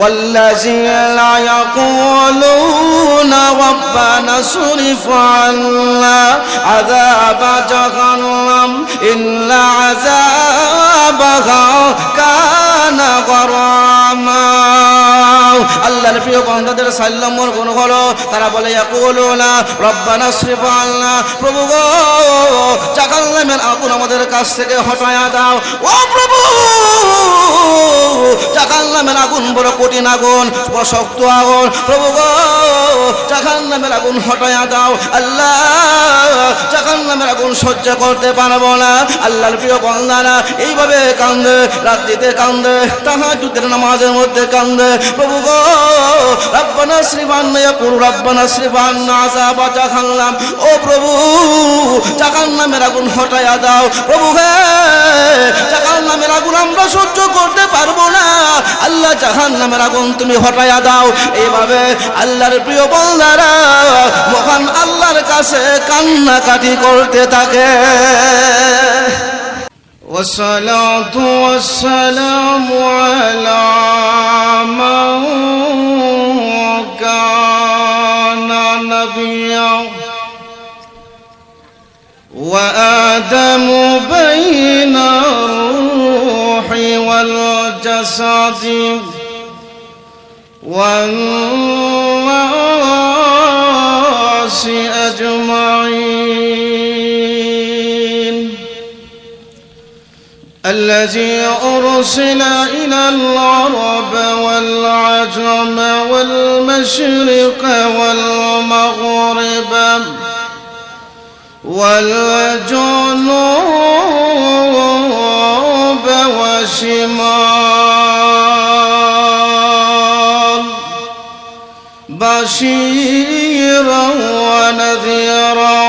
والذين يقولون ربنا اصرف عنا عذاب جهنم إن عذابها كان غراما আল্লাহর প্রিয় বান্দাদের সাল্লামর গুণ হলো তারা বলে ইয়াকুলুনা রব্বানা আসরিফ আন্না, প্রভু গো জাহান্নামের আগুন আমাদের কাছ থেকে হটায়া দাও। ও প্রভু, জাহান্নামের আগুন বড় কঠিন আগুন, বড় শক্ত আগুন, প্রভু গো জাহান্নামের আগুন হটায়া দাও। আল্লাহ জাহান্নামের আগুন সহ্য করতে পারবো না। আল্লাহর প্রিয় বান্দারা এইভাবে কান্দে, রাত্রিতে কান্দে, তাহাজ্জুদের নামাজের মধ্যে কান্দে, প্রভু গো রব্বানা আসরিফ আন্না, ইয়াকুলু রব্বানা আসরিফ আন্না আযাবা জাহান্নাম, ও প্রভু জাহান্নামের আগুন হটায়া দাও। প্রভু হে জাহান্নামের আগুন আমরা সহ্য করতে পারবো না, আল্লাহ জাহান্নামের আগুন তুমি হটায়া দাও। এইভাবে আল্লাহর প্রিয় বান্দারা মহান আল্লাহর কাছে কান্নাকাটি করতে থাকে। والصلاة والسلام على من كان نبيا وآدم بين الروح والجسد والناس أجمعين، الذي أرسل إلى العرب والعجم والمشرق والمغرب والجنوب والشمال بشيرا ونذيرا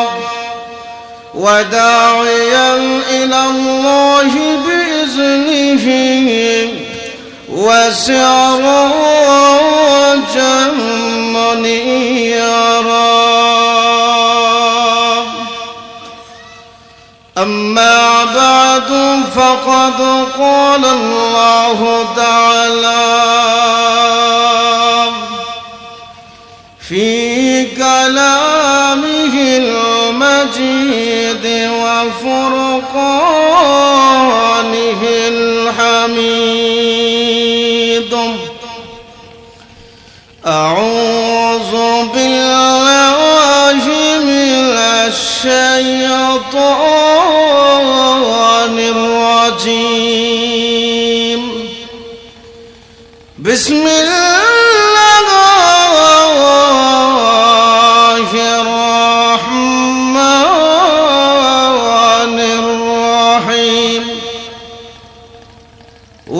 وداعيا إلى الله بإذنه وسراجا منيرا. أما بعد فقد قال الله تعالى في كلامه المجيد وفرقانه الحميد: أعوذ بالله من الشيطان الرجيم. بسم الله الرحمن الرحيم.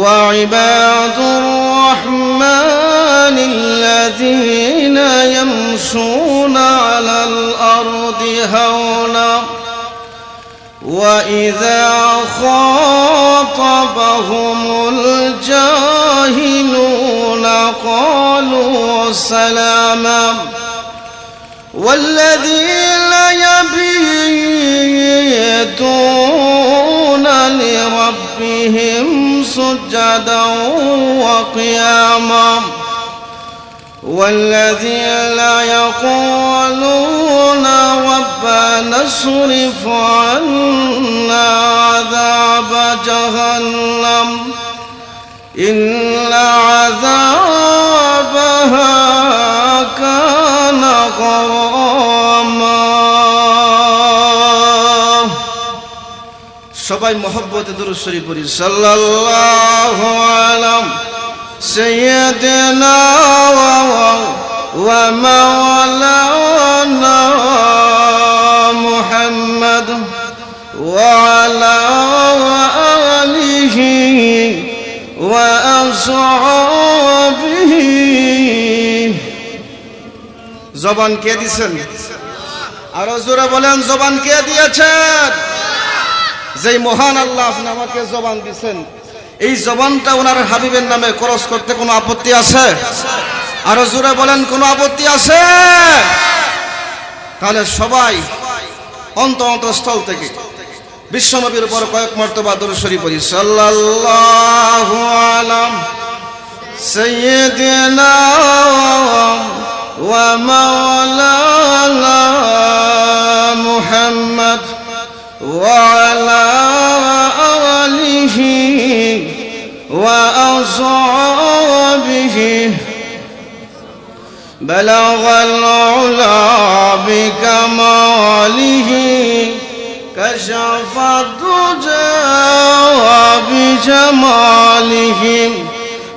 وعباد الرحمن الذين يمشون على الأرض هونا وإذا خاطبهم الجاهلون قالوا سلاما. والذين يبيتون لربهم سجدا وقياما. والذين يقولون ربنا اصرف عنا عذاب جهنم إن عذابها كان غراما. সবাই মহব্বতে দুরূদ শরীফ পড়ি। সাল্লাল্লাহু আলাইহি سيدنا ومولانا محمد وعلى آله وأصحابه. জবান কে দিয়েছেন? আরো জোরে বলেন, জবান কে দিয়েছেন? যেই মহান আল্লাহ আপনি আমাকে জবান দিয়েছেন, এই জবানটা ওনার হাবিবের নামে খরচ করতে কোনো আপত্তি আছে? আরো জোরে বলেন, কোনো আপত্তি আছে? তাহলে সবাই অন্তঃস্থল থেকে বিশ্বনবীর উপর কয়েক মর্তবা দরুদ শরীফ পড়ি। সাল্লাল্লাহু আলাইহি سيدنا ومولانا محمد وعلى آله وأصحابه بلغ العلا بكماله كشف الدجى بجماله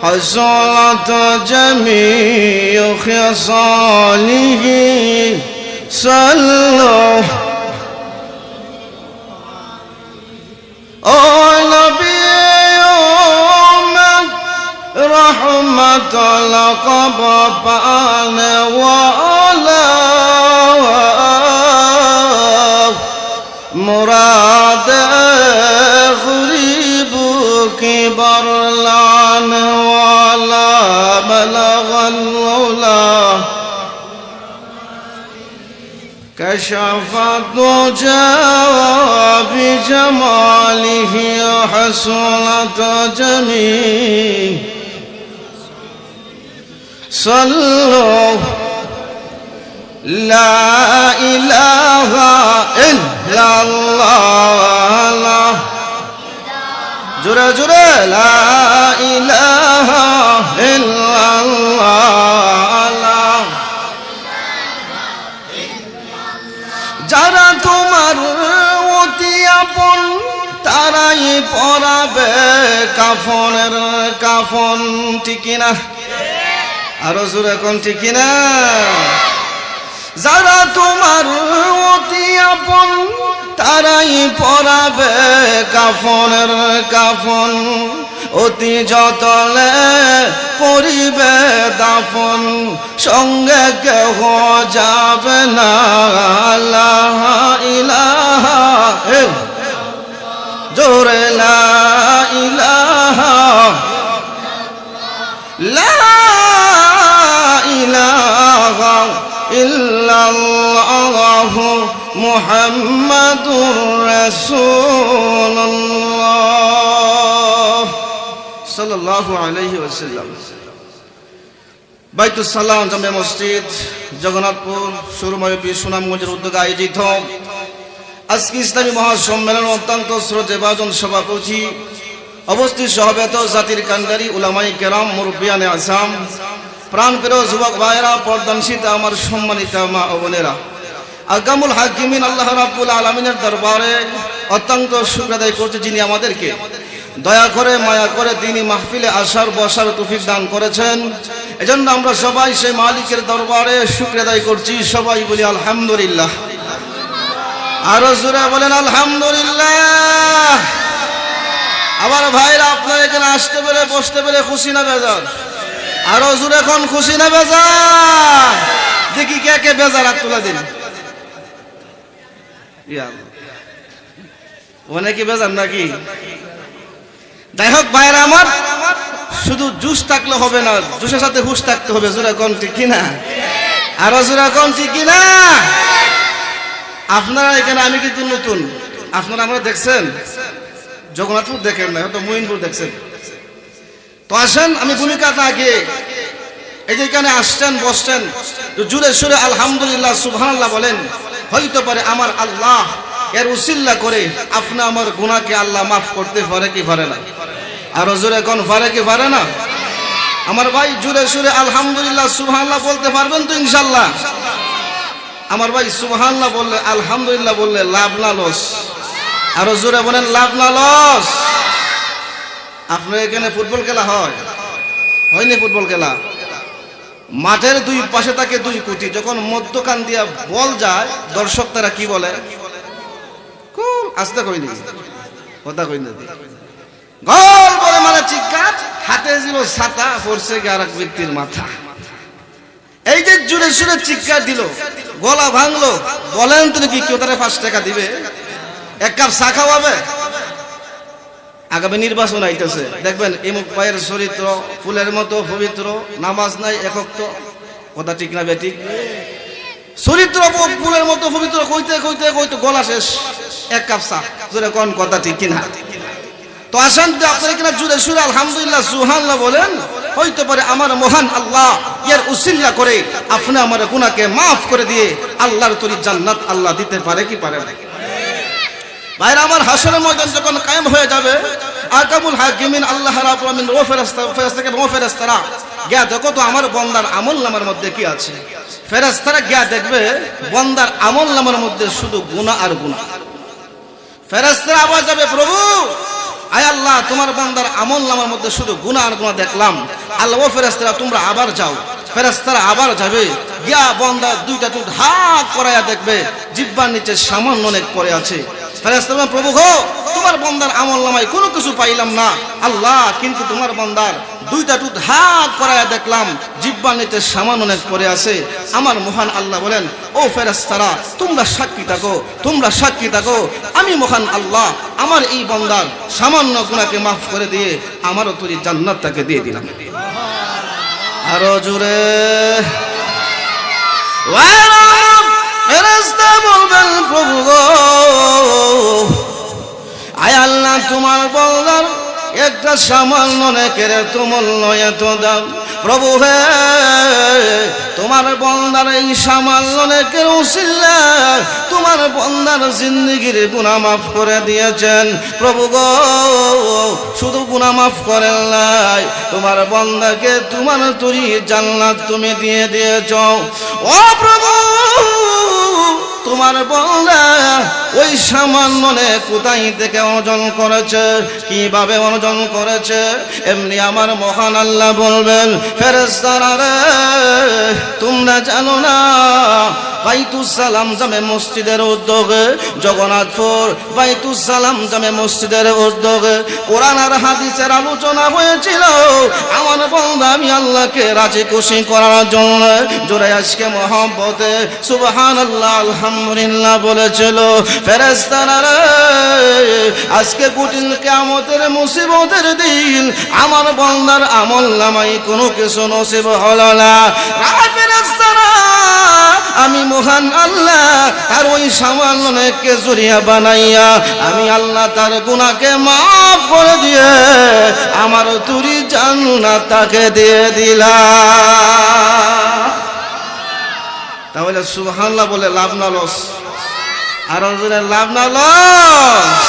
حصلت جميع خصاله صلوا نبي رحمة لقب فأن وعلا مراد غريب كبر لعن وعلا بلغ العلا كشف الدجى بجماله حصلت جميع صلوا لا إله إلا الله جرى جرى لا إله إلا الله যারা তোমার অতি আপন তারাই পরাবে কাফনের কাফন ঠিক না আরো জোরে কোন ঠিক না যারা তোমার অতি আপন তারাই পরাবে কাফনের কাফন অতি যতনে করিবে দাফন সঙ্গে কেহ যাবে না লা ইলাহা জোরে লা ইলাহা লা ইলাহা ইল্লাল্লাহু মুহাম্মাদুর রাসূলুল্লাহ সাল্লাল্লাহু আলাইহি ওয়াসাল্লাম। বাইতুস সালাম জামে মসজিদ জগন্নাথপুর সুরময়পি সুনামগঞ্জের উদ্যোগে আয়োজিত আজকে ইসলামী মহাসম্মেলন অত্যন্ত শ্রদ্ধেভাজন সভাপতি অবস্থিত সহবেত জাতির কান্ডারি উলামায়ে কেরাম মুরব্বিয়ানে আযম প্রাণপ্রিয় যুবক ভাইরা পর্দানশীতা আমার সম্মানিত মা ও বোনেরা আগামুল হাকিমিন আল্লাহ রাব্বুল আলামিনের দরবারে অত্যন্ত শুকর আদায় করছি যিনি আমাদেরকে দয়া করে মায়া করে তিনি মাহফিলে আসার বসার তৌফিক দান করেছেন। এজন্য আমরা সবাই সেই মালিকের দরবারে শুকর আদায় করছি। সবাই বলি আলহামদুলিল্লাহ। আরো জোরে বলেন আলহামদুলিল্লাহ। আমার ভাইরা আপনারা এখানে আসতে পেরে বসতে পেরে খুশি না বেজার? আরো জোরে কোন খুশি না বেজার? দেখি কে কে বেজার হাত তুলে দিন। অনেকে বেজার নাকি? যাই হোক ভাইরা আমার, শুধু জুস থাকলে হবে না, জুসের সাথে হুশ থাকতে হবে। জোরে কোন ঠিক কিনা? আরো জোরে কোন ঠিক কিনা? আপনারা এখানে, আমি কিন্তু নতুন, আপনারা আমরা দেখছেন জগন্নাথপুর দেখেন না, হয়তো মুইনপুর দেখছেন। তো আসেন আমি ভূমিকা আগে এই যে এখানে আসছেন বসছেন, জুড়ে সুরে আলহামদুলিল্লাহ সুবহানাল্লাহ বলেন। হইতে পারে আমার আল্লাহ এর উসিল্লা করে আপনি আমার গুনাহকে আল্লাহ মাফ করতে পারে কি পারে না? আর জোরে কোন পারে কি পারে না? আমার ভাই জুড়ে সুরে আলহামদুলিল্লাহ সুবহানাল্লাহ বলতে পারবেন তো ইনশাআল্লাহ? আমার ভাই সুবহানাল্লাহ বললে, আলহামদুলিল্লাহ বললে লাভ না লস? আর জোরে বলেন লাভ না লস? আপনার এখানে ফুটবল খেলা হয়? হয়নি ফুটবল খেলা? মাঠের দুই পাশে থাকে দুই কুটি, যখন মধ্যখান দিয়া বল যায় দর্শক তারা কি বলে? আস্তে কইনি কথা কইনি, গোল বলে মানে চিৎকার। হাতে ছিল ছাতা, পড়ছে কি আরেক ব্যক্তির মাথা। এই যে জুড়ে সুরে চিৎকার দিল, গলা ভাঙলো, বলেন তুমি কি কেউ তারা 5 টাকা দিবে? এক কাপ চা খাওয়াবে? আগামী নির্বাচন আইতেছে, দেখবেন এমুক ভাইয়ের চরিত্র ফুলের মতো পবিত্র, নামাজ নাই একক, তো কথা ঠিক না বেঠিক? চরিত্র ফুলের মতো পবিত্র কইতে কইতে কইতে গলা শেষ, এক কাপ চা। জোরে কোন কথা ঠিক কিনা? তো আসেন আপনারা কিনা জুড়ে সুরে আলহামদুলিল্লাহ সুবহানাল্লাহ বলেন। হইতে পারে আমার মহান আল্লাহ এর উসিলা করে আপনি আমার গুনাহকে মাফ করে দিয়ে আল্লাহর তৈরি জান্নাত আল্লাহ দিতে পারে কি পারে না? ভাইরা আমার, হাসরের ময়দান যখন কায়েম হয়ে যাবে, আকামুল হাকিমিন আল্লাহ রাব্বুল আলামিন ও ফেরেশতাকে ও ফেরেশতারা গিয়া দেখো তো আমার বান্দার আমলনামার মধ্যে কি আছে। ফেরেশতারা গিয়া দেখবে বান্দার আমলনামার মধ্যে শুধু গুনাহ আর গুনাহ। ফেরেশতারা আবার যাবে, প্রভু আয় আল্লাহ, তোমার বান্দার আমলনামার মধ্যে শুধু গুনাহ আর গুনাহ দেখলাম। আল্লাহ ও ফেরেশতারা তোমরা আবার যাও। ফেরেশতারা আবার যাবে, গিয়া বান্দা দুইটা টুট হাত করাইয়া দেখবে জিহ্বার নিচে সামান্য অনেক পড়ে আছে। ফেরেশতারা, প্রভু গো, তোমার বান্দার আমলনামায় কোনো কিছু পাইলাম না আল্লাহ, কিন্তু তোমার বান্দার দুইটা টুট হাত করাইয়া দেখলাম জিহ্বার নিচে সামান্য অনেক পড়ে আছে। আমার মহান আল্লাহ বলেন, ও ফেরেশতারা তোমরা সাক্ষী থাকো, তোমরা সাক্ষী থাকো, আমি মহান আল্লাহ আমার এই বান্দার সামান্য গুনাহকে মাফ করে দিয়ে আমারও তৈরি জান্নাত তাকে দিয়ে দিলাম। আরো জোরে ফেরেশতা বলবেন, প্রভু গো, আয় আল্লাহ তোমার বান্দার একটা সামান্য নেকের তুমূল্য এত দাম। প্রভু হে, তোমার বান্দার এই সামান্য নেকের উসিলা তোমার বান্দার জিন্দেগির গুনাহ মাফ করে দিয়েছেন। প্রভু গো, শুধু গুনাহ মাফ করেন নাই, তোমার বান্দাকে তোমার তৈরি জান্নাত তুমি দিয়ে দিয়েছো। ও প্রভু, তোমার বান্দা ওই সামান্য কোথায় থেকে অর্জন করেছে, কিভাবে অর্জন করেছে, এমনি আমার মহান আল্লাহ বলবেন, ফেরেশতারা রে, তোমরা জানো না বাইতুস সালাম জামে মসজিদের উদ্যোগে, জগন্নাথপুর বাইতুস সালাম জামে মসজিদের উদ্যোগে কোরআন আর হাদিসের আলোচনা হয়েছিল। আমার বান্দা আমি আল্লাহকে রাজি খুশি করার জন্য জোরে আজকে মহব্বতে সুবহানাল্লাহ আলহামদুলিল্লাহ বলেছিল। ফেরেশতারা রে, আজকে কঠিন কিয়ামতের মুসিবতের দিন আমার বান্দার আমলনামায় কোনো কিছু নসিব হলো না। ফেরেশতারা, আমি মহান আল্লাহ আর ওই সামান্য নেককে জরিয়া বানাইয়া আমি আল্লাহ তার গুনাহকে মাফ করে দিয়ে আমার তুরি জান্নাত তাকে দিয়ে দিলাম। তাহলে সুবহানাল্লাহ বলে লাভ না লস? আর লাভ না লস?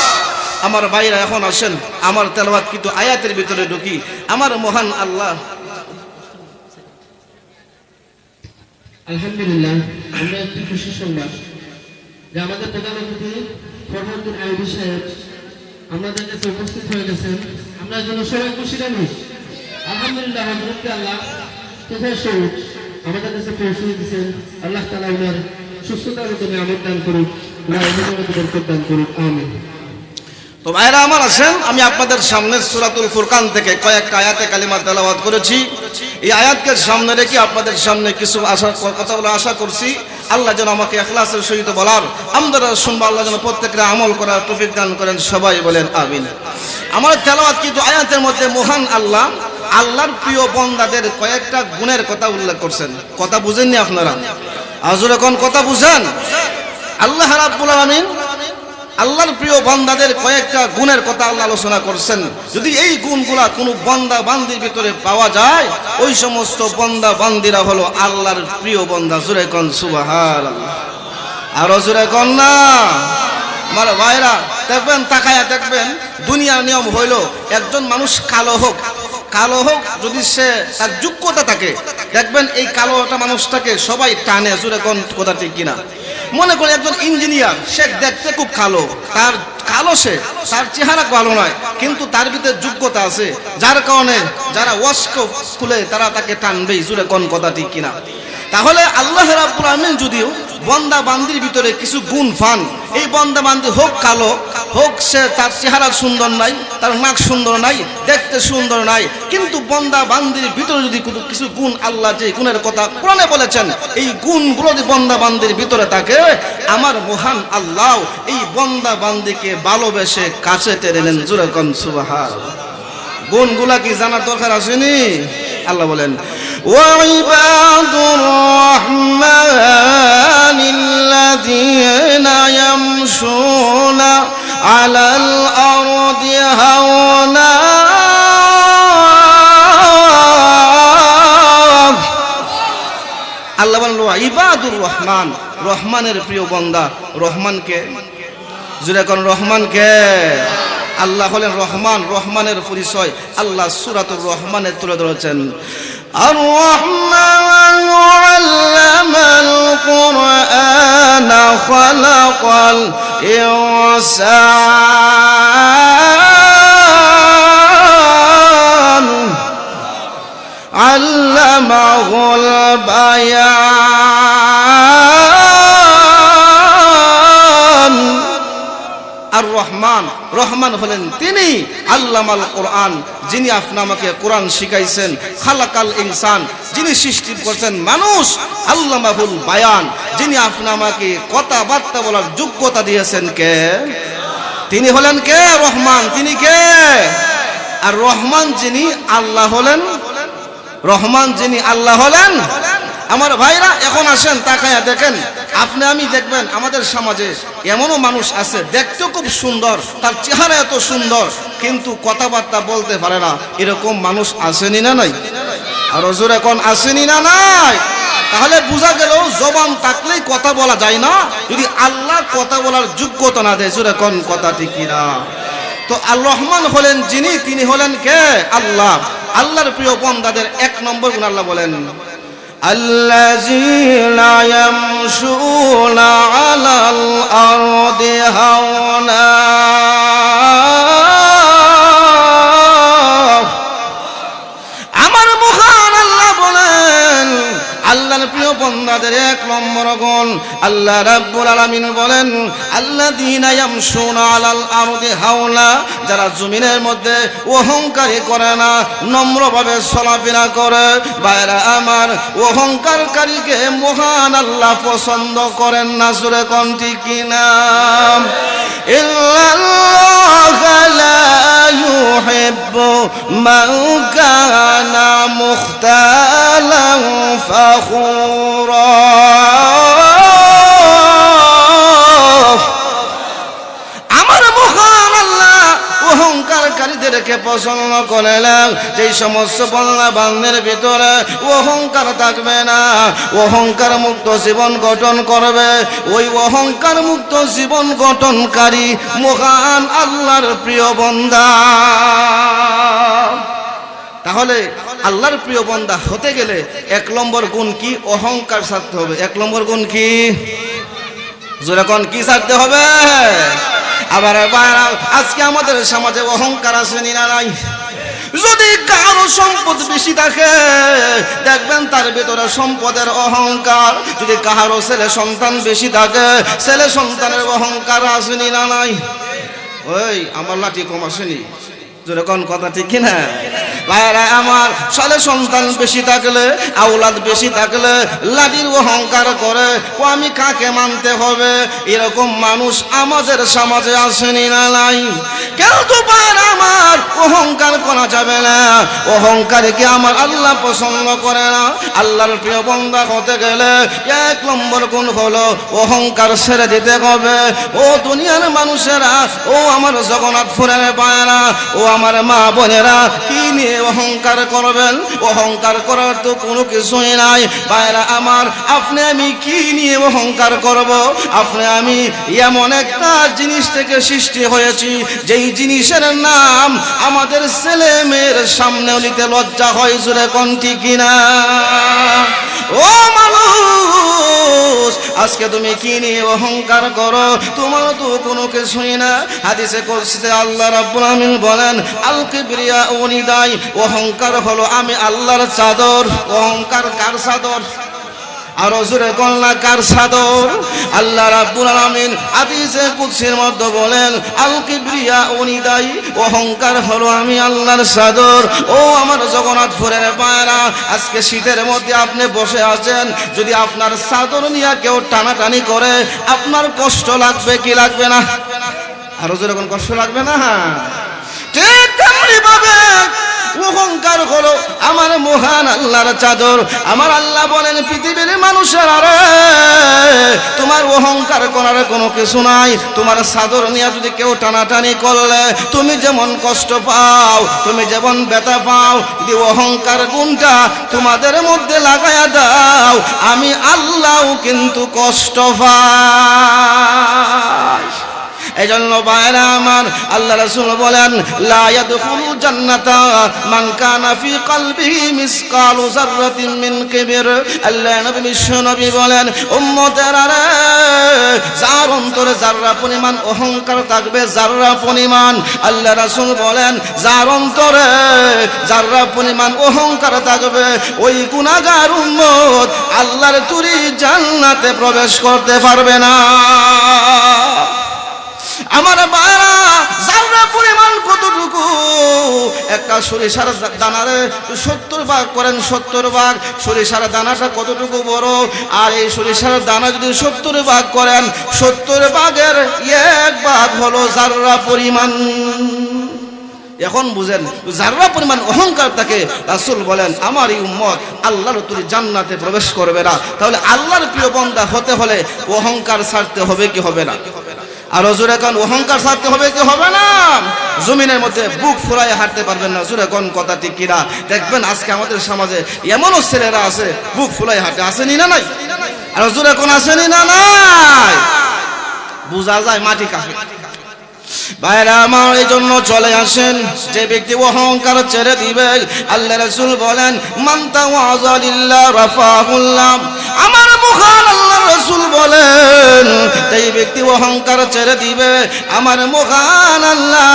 আমার ভাইরা এখন আসেন আমার তেলাওয়াত কিন্তু আয়াতের ভিতরে ঢুকি। আমার মহান আল্লাহ, আলহামদুলিল্লাহ, আমরা একটি খুশি সংবাদ যে আমাদের প্রধান অতিথি ফরহাদুদ্দিন আইবি সাহেব আমাদের কাছে উপস্থিত হয়ে গেছেন। আমরা যেন সবাই খুশি রাখি। আলহামদুলিল্লাহ, হযরত আল্লাহ কোথায় শহীদ আমাদের কাছে পৌঁছে দিয়েছেন। আল্লাহ তাআলা ওনার সুস্থতার মধ্যে নিয়ামত দান করুক, ওনার ইমানের বরকত দান করুক, আমিন। তো ভাইরা আমার আসেন, আমি আপনাদের সামনে সূরাতুল ফুরকান থেকে কয়েকটা আয়াতে কালিমা তেলাওয়াত করেছি। এই আয়াতকে সামনে রেখে আপনাদের সামনে কিছু কথা বলে আশা করছি আল্লাহ যেন আমাকে ইখলাসের সহিত বলার, আমরা শুনবো, আল্লাহ যেন প্রত্যেকটা আমল করার তৌফিক দান করেন, সবাই বলেন আমিন। আমার তেলাওয়াত কিন্তু আয়াতের মধ্যে মহান আল্লাহ আল্লাহর প্রিয় বান্দাদের কয়েকটা গুণের কথা উল্লেখ করছেন। কথা বুঝেননি আপনারা? আজুর এখন কথা বুঝেন? আল্লাহ রাব্বুল আলামিন আল্লাহর প্রিয় বান্দাদের কয়েকটা গুণের কথা আল্লাহ আলোচনা করছেন। যদি এই গুণগুলা কোনো বান্দা বান্দির ভিতরে পাওয়া যায়, ওই সমস্ত বান্দা বান্দিরা হলো আল্লাহর প্রিয় বান্দা। জোরে কোন সুবহানাল্লাহ, আরো জোরে কোন না। আমার ভাইরা দেখবেন, তাকায়া দেখবেন, দুনিয়ার নিয়ম হইল একজন মানুষ কালো হোক, কালো হোক, যদি সে তার যোগ্যতা থাকে, দেখবেন এই কালোটা মানুষটাকে সবাই টানে। জোরে কোন কথা ঠিক কিনা? মনে করে একজন ইঞ্জিনিয়ার, সে দেখতে খুব কালো, তার কালো, সে তার চেহারা ভালো নয়, কিন্তু তার ভিতরে যোগ্যতা আছে, যার কারণে যারা ওয়াস্ক স্কুলে তারা তাকে টানবেই। জোরে কোন কথা ঠিক কিনা? তাহলে আল্লাহ রাব্বুল আলামিন যদিও বান্দা বান্দির ভিতরে কিছু গুণ পান, এই বান্দা বান্দি হোক কালো, হোক সে তার চেহারা সুন্দর নাই, তার নাক সুন্দর নাই, দেখতে সুন্দর নাই, কিন্তু বান্দা বান্দির ভিতরে যদি কিছু গুণ, আল্লাহ যে গুণের কথা কোরআনে বলেছেন, এই গুণগুলো যদি বান্দা বান্দির ভিতরে থাকে, আমার মহান আল্লাহ এই বান্দা বান্দিকে ভালোবেসে কাছে টেনে নেন। জোরে কোন সুবহানাল্লাহ। গুণগুলা কি জানার দরকার আসেনি? আল্লাহ বলেন, وعباد الرحمن الذين يمشون على الأرض هونا আল্লাহ বলেন ইবাদুর রহমান, রহমানের প্রিয় বান্দা। রহমানকে জুড়ে কোন রহমানকে? আল্লাহ হলেন রহমান, রহমানের পরিচয় আল্লাহ সূরাতুর রহমানে তুলে ধরেছেন। আর রহমান আল্লামাল কুরআন খালাকাল ইনসান আল্লামাহুল বায়ান। আর রহমান, রহমান হলেন তিনি আল্লামাল কোরআন, যিনি আপনাকে কোরআন শিখাইছেন। খালাকাল ইনসান, যিনি সৃষ্টি করেছেন মানুষ। আল্লামাহুল বায়ান, যিনি আপনাকে কথাবার্তা বলার যোগ্যতা দিয়েছেন। কে? তিনি হলেন কে? রহমান। তিনি কে? আর রহমান যিনি আল্লাহ হলেন, রহমান যিনি আল্লাহ হলেন। আমার ভাইরা এখন আসেন, তাকায়া দেখেন, আপনি আমি দেখবেন আমাদের সমাজে এমনও মানুষ আছে দেখতেও খুব সুন্দর, তার চেহারা এত সুন্দর, কিন্তু কথাবার্তা বলতে পারে না। এরকম মানুষ আসেনি না নাই? আর হুজুর এখন আসেনি না নাই? তাহলে বোঝা গেল জবান থাকলেই কথা বলা যায় না, যদি আল্লাহ কথা বলার যোগ্যতা না দেয়। হুজুর এখন কথা ঠিক না? তো আর রহমান হলেন যিনি, তিনি হলেন কে? আল্লাহ। আল্লাহর প্রিয় বান্দাদের এক নম্বর গুণ আল্লাহ বলেন আল্লাযীনা ইয়ামশুনা আলাল আরদি হাওনা। আমার মহান আল্লাহ বলেন আল্লাহর প্রিয় বান্দাদের এক নম্বর গুণ আল্লাহ রাব্বুল আলামিন বলেন আল্লাযীনা ইয়ামশুনা আলাল আরদি হাওনা, যারা জমিনের মধ্যে অহংকারী করে না, নম্রভাবে চলাফেরা করে। ভাইরা আমার, অহংকারকারীকে মহান আল্লাহ পছন্দ করেন না। জোরে কোন ঠিক কিনা? ইল্লাল্লাহু লা ইউহিব্বু মান কানা মুখতালান ফখুরা। আমার মহান আল্লাহ অহংকারকারীদেরকে পছন্দ করেন। যেই সমস্ত বান্দা বান্দার ভিতরে অহংকার থাকবে না, অহংকার মুক্ত জীবন গঠন করবে, ওই অহংকার মুক্ত জীবন গঠনকারী মহান আল্লাহর প্রিয় বান্দা। তাহলে আল্লাহর প্রিয় বান্দা হতে গেলে এক নম্বর গুণ কি? অহংকার ছাড়তে হবে। এক নম্বর গুণ কি? যেরকম কি ছাড়তে হবে? আবার আজকে আমাদের সমাজে অহংকার আছে না নাই? যদি কারো সম্পদ বেশি থাকে দেখবেন তার ভিতরে সম্পদের অহংকার। যদি কারো ছেলে সন্তান বেশি থাকে ছেলে সন্তানের অহংকার আসেনি না নাই? ওই আমার লাঠি কম আসেনি? যেরকম কথা ঠিক কিনা? ভাইরা আমার, ছেলে সন্তান বেশি থাকলে, আওলাদ বেশি থাকলে লাঠির অহংকার করে, ও আমি কাকে মানতে হবে, এরকম মানুষ আমাদের সমাজে আসেনি না নাই? কিন্তু ভাইরা আমার, অহংকার করা যাবে না। অহংকারকে আমার আল্লাহ পছন্দ করে না। আল্লাহর প্রিয় বান্দা হতে গেলে এক নম্বর গুণ হলো অহংকার ছেড়ে দিতে হবে। ও দুনিয়ার মানুষেরা, ও আমার জগন্নাথপুরের ভাইরা, ও আমার মা বোনেরা, কি নিয়ে অহংকার করবেন? অহংকার করার তো কোনো কিছুই নাই। ভাইরা আমার, আপনি আমি কি নিয়ে অহংকার করব? আপনি আমি এমন একটা জিনিস থেকে সৃষ্টি হয়েছি যেই জিনিসের নাম আমাদের ছেলে মেয়ের সামনে নিতে লজ্জা হয়। জোরে কোন ঠিক কিনা? ও মানুষ, আজকে তুমি কি নিয়ে অহংকার করো? তোমার তো কোনো কিছুই না। হাদিসে কুদসিতে আল্লাহ রাব্বুল আমিন বলেন আল কিবরিয়া উনিদাই, অহংকার হলো আমি আল্লাহর চাদর। অহংকার কার চাদর? আরো জোরে কন্যা কার চাদর? আল্লাহ রাব্বুল আলামিন হাদিসে কুদসির মধ্যে বলেন আল কিবরিয়া উনিদাই, অহংকার হলো আমি আল্লাহর চাদর। ও আমার জগন্নাথপুরের ভাইরা, আজকে শীতের মধ্যে আপনি বসে আছেন, যদি আপনার চাদর নিয়ে কেউ টানাটানি করে আপনার কষ্ট লাগবে কি লাগবে না? আরো জোরে কোন কষ্ট লাগবে না? ঠিক তেমনি ভাবে অহংকার হলো আমার মহান আল্লাহর চাদর। আমার আল্লাহ বলেন পৃথিবীর মানুষের আরে তোমার অহংকার করার কোনো কিছু নাই। তোমার চাদর নিয়ে যদি কেউ টানাটানি করলে তুমি যেমন কষ্ট পাও, তুমি যেমন ব্যথা পাও, যদি অহংকার গুণটা তোমাদের মধ্যে লাগায়া দাও আমি আল্লাহও কিন্তু কষ্ট পাই। এই জন্য ভাইরা আমার আল্লাহ রাসূল বলেন লা ইয়াদখুলু জান্নাতা মান কানা ফি কলবিহি মিসকালু যাররাতিন মিন কিবর। আল্লাহ নবী বিশ্ব নবী বলেন উম্মতেরা রে যার অন্তরে যাররা পরিমাণ অহংকার থাকবে, যাররা পরিমাণ, আল্লাহ রাসূল বলেন যার অন্তরে যাররা পরিমাণ অহংকার থাকবে ওই গুনাহগার উম্মত আল্লাহর তৈরি জান্নাতে প্রবেশ করতে পারবে না। আমার বায়রা যারা পরিমাণ কতটুকু, একটা সরিষার দানারে 70 ভাগ করেন, 70 ভাগ সরিষার দানাটা কতটুকু বড়, আর এই সরিষার দানা যদি 70 ভাগ করেন 70 ভাগের 1 ভাগ হলো যারা পরিমাণ। এখন বুঝেন যারা পরিমাণ অহংকার থাকে রাসূল বলেন আমার এই উম্মত আল্লাহর তৈরি জান্নাতে প্রবেশ করবে না। তাহলে আল্লাহর প্রিয় বান্দা হতে হলে অহংকার ছাড়তে হবে কি হবে না? আর জোরে কোন অহংকার ছাড়তে হবে কি হবে না? জমিনের মধ্যে বুক ফুরায় হাঁটতে পারবেন না। জোরে কোন কথা ঠিক কিনা? দেখবেন আজকে আমাদের সমাজে এমনও ছেলেরা আছে বুক ফুরায় হাঁটে, আসেনি না নাই? আর জোরে কোন আসেনি না নাই? বুঝা যায় মাটি কাছে। ভাইরা আমার এই জন্য চলে আসেন যে ব্যক্তি অহংকার ছেড়ে দিবে আল্লাহ রাসূল বলেন মান তাওয়াযা লিল্লাহ রাফাহুল্লাহ। আমার মহান আল্লাহ রাসূল বলেন এই ব্যক্তি অহংকার ছেড়ে দিবে আমার মহান আল্লাহ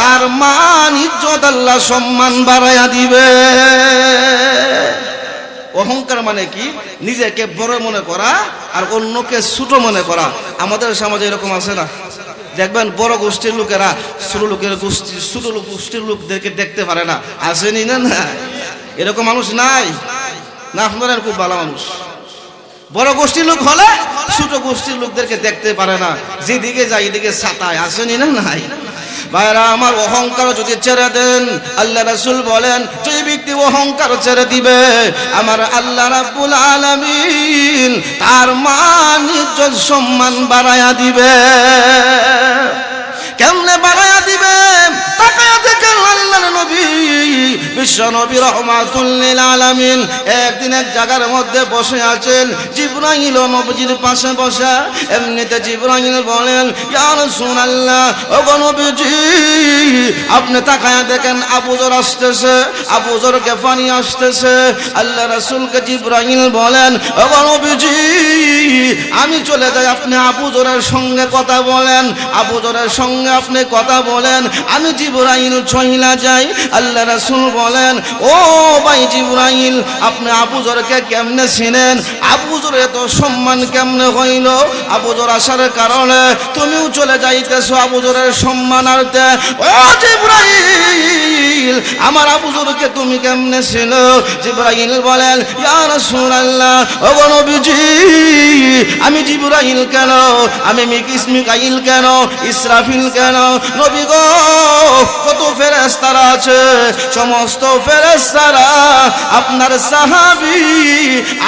তার মান ইজ্জত আল্লাহ সম্মান বাড়ায়া দিবে। অহংকার মানে কি? নিজেকে বড় মনে করা আর অন্যকে ছোট মনে করা। আমাদের সমাজে এরকম আছে না? দেখবেন বড় গোষ্ঠীর লোকেরা ছোট লোকের গোষ্ঠী, ছোট গোষ্ঠীর লোকদেরকে দেখতে পারে না, আসেনি না? না এরকম মানুষ নাই না? আপনারা খুব ভালো মানুষ। বড় গোষ্ঠীর লোক হলে ছোট গোষ্ঠীর লোকদেরকে দেখতে পারে না, যেদিকে যায় এদিকে ছাতায়, আসেনি না? নাই ভাইরা আমার অহংকার যদি ছেড়ে দেন আল্লাহ রাসূল বলেন যে ব্যক্তি অহংকার ছেড়ে দিবে আমার আল্লাহ রাব্বুল আলামিন তার মান ইজ্জত সম্মান বাড়ায়া দিবে। কেমনে বাড়ায়া দিবে? তাকায়া দেখেন আল্লাহর নবী বিশ্ব নবী রাহমাতুল লিল আলামিন একদিন এক জায়গার মধ্যে বসে আছেন। জিবরাইল নবীর পাশে বসা। এমনিতে জিবরাইল বলেন ইয়া রাসূলুল্লাহ, ও নবীজি আপনি তাকায়া দেখেন আবু যর আসতেছে, আবু যর গেফানি আসতেছে। আল্লাহ রাসূলকে জিবরাইল বলেন ও নবীজি আমি চলে যাই, আপনি আবু যরের সঙ্গে কথা বলেন, আবু যরের সঙ্গে আপনি কথা বলেন, আমি জিবরাইল চইলা যাই। আল্লাহ রাসূল বলেন ও ভাই জিবরাইল আপনি আবু যরকে কেমনে চিনেন? আবু যরের এত সম্মান কেমনে হইল? আবু যর আসার কারণে তুমিও চলে যাইতেছো আবু যরের সম্মানার্থে। ও জিবরাইল আমার আবু যরকে তুমি কেমনে চিনো? জিবরাইল বলেন ইয়া রাসূলুল্লাহ, ও নবীজি আমি জিবরাইল কেন, আমি মিকাইল কেন, ইসরাফিল কেন? নবী গো কত ফেরেশতারা আছে, সমস্ত ফেরেশতারা আপনার সাহাবী